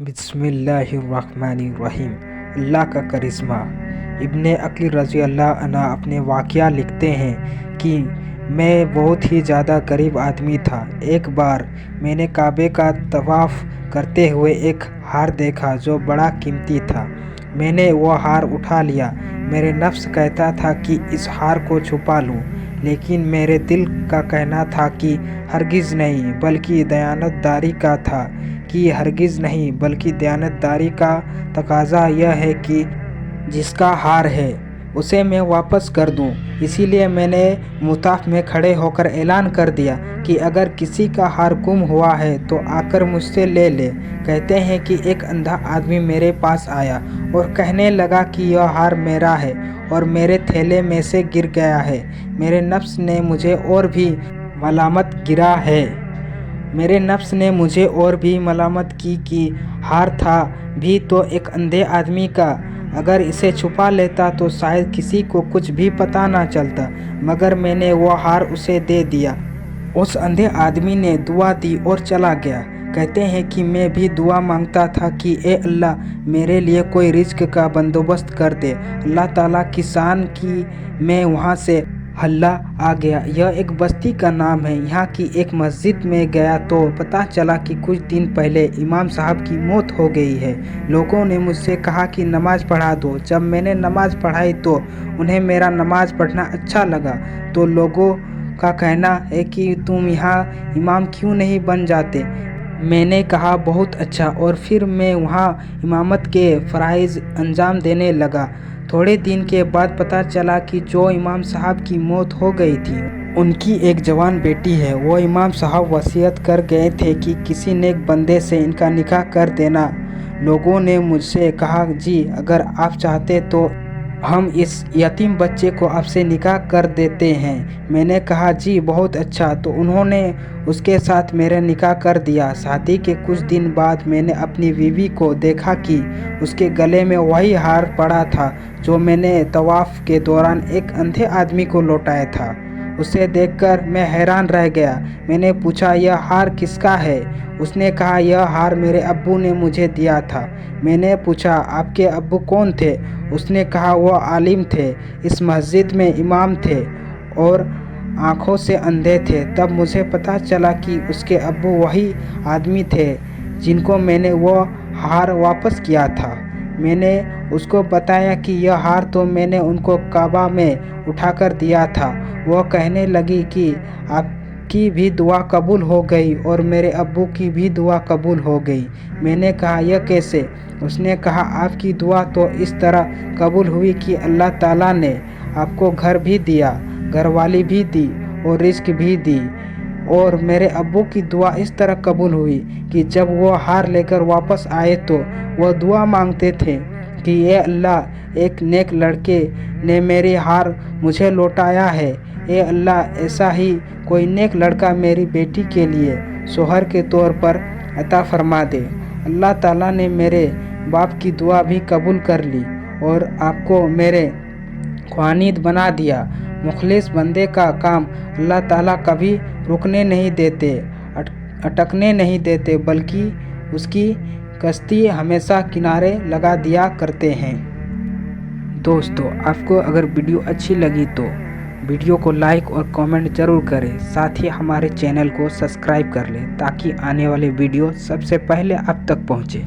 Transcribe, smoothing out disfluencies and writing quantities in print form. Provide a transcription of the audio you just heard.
बिस्मिल्लाहिर्रहमानिर्रहीम। अल्लाह का करिश्मा। इब्ने अक़िल रज़ी अल्लाह अन्हा अपने वाक़या लिखते हैं कि मैं बहुत ही ज़्यादा गरीब आदमी था। एक बार मैंने काबे का तवाफ़ करते हुए एक हार देखा जो बड़ा कीमती था। मैंने वो हार उठा लिया। मेरे नफ्स कहता था कि इस हार को छुपा लूँ, लेकिन मेरे दिल का कहना था कि हरगिज़ नहीं, बल्कि दयानतदारी का था कि हरगिज़ नहीं, बल्कि दयानतदारी का तकाज़ा यह है कि जिसका हार है उसे मैं वापस कर दूं। इसीलिए मैंने मुताफ में खड़े होकर ऐलान कर दिया कि अगर किसी का हार गुम हुआ है तो आकर मुझसे ले ले। कहते हैं कि एक अंधा आदमी मेरे पास आया और कहने लगा कि यह हार मेरा है और मेरे थैले में से गिर गया है। मेरे नफ्स ने मुझे और भी मलामत की कि हार था भी तो एक अंधे आदमी का। अगर इसे छुपा लेता तो शायद किसी को कुछ भी पता ना चलता, मगर मैंने वो हार उसे दे दिया। उस अंधे आदमी ने दुआ दी और चला गया। कहते हैं कि मैं भी दुआ मांगता था कि ए अल्लाह, मेरे लिए कोई रिज़्क़ का बंदोबस्त कर दे। अल्लाह ताला की शान की मैं वहाँ से हल्ला आ गया। यह एक बस्ती का नाम है। यहाँ की एक मस्जिद में गया तो पता चला कि कुछ दिन पहले इमाम साहब की मौत हो गई है। लोगों ने मुझसे कहा कि नमाज़ पढ़ा दो। जब मैंने नमाज़ पढ़ाई तो उन्हें मेरा नमाज़ पढ़ना अच्छा लगा। तो लोगों का कहना है कि तुम यहाँ इमाम क्यों नहीं बन जाते। मैंने कहा बहुत अच्छा, और फिर मैं वहाँ इमामत के फ़राइज़ अंजाम देने लगा। थोड़े दिन के बाद पता चला कि जो इमाम साहब की मौत हो गई थी उनकी एक जवान बेटी है। वो इमाम साहब वसीयत कर गए थे कि किसी नेक बंदे से इनका निकाह कर देना। लोगों ने मुझसे कहा जी, अगर आप चाहते तो हम इस यतीम बच्चे को आपसे निकाह कर देते हैं। मैंने कहा जी बहुत अच्छा। तो उन्होंने उसके साथ मेरा निकाह कर दिया। शादी के कुछ दिन बाद मैंने अपनी बीवी को देखा कि उसके गले में वही हार पड़ा था जो मैंने तवाफ़ के दौरान एक अंधे आदमी को लौटाया था। उसे देखकर मैं हैरान रह गया। मैंने पूछा यह हार किसका है? उसने कहा यह हार मेरे अब्बू ने मुझे दिया था। मैंने पूछा आपके अब्बू कौन थे? उसने कहा वो आलिम थे, इस मस्जिद में इमाम थे और आँखों से अंधे थे। तब मुझे पता चला कि उसके अब्बू वही आदमी थे जिनको मैंने वो हार वापस किया था। मैंने उसको बताया कि यह हार तो मैंने उनको काबा में उठाकर दिया था। वो कहने लगी कि आपकी भी दुआ कबूल हो गई और मेरे अब्बू की भी दुआ कबूल हो गई। मैंने कहा यह कैसे? उसने कहा आपकी दुआ तो इस तरह कबूल हुई कि अल्लाह ताला ने आपको घर भी दिया, घरवाली भी दी और रिज़्क़ भी दी। और मेरे अब्बू की दुआ इस तरह कबूल हुई कि जब वो हार लेकर वापस आए तो वो दुआ मांगते थे कि ए अल्लाह, एक नेक लड़के ने मेरी हार मुझे लौटाया है। ए अल्लाह, ऐसा ही कोई नेक लड़का मेरी बेटी के लिए शोहर के तौर पर अता फरमा दे। अल्लाह ताला ने मेरे बाप की दुआ भी कबूल कर ली और आपको मेरे ख्वानीद बना दिया। मुखलिस बंदे का काम अल्लाह ताला कभी रुकने नहीं देते, अटकने नहीं देते, बल्कि उसकी कश्ती हमेशा किनारे लगा दिया करते हैं। दोस्तों, आपको अगर वीडियो अच्छी लगी तो वीडियो को लाइक और कमेंट ज़रूर करें। साथ ही हमारे चैनल को सब्सक्राइब कर लें ताकि आने वाले वीडियो सबसे पहले आप तक पहुँचे।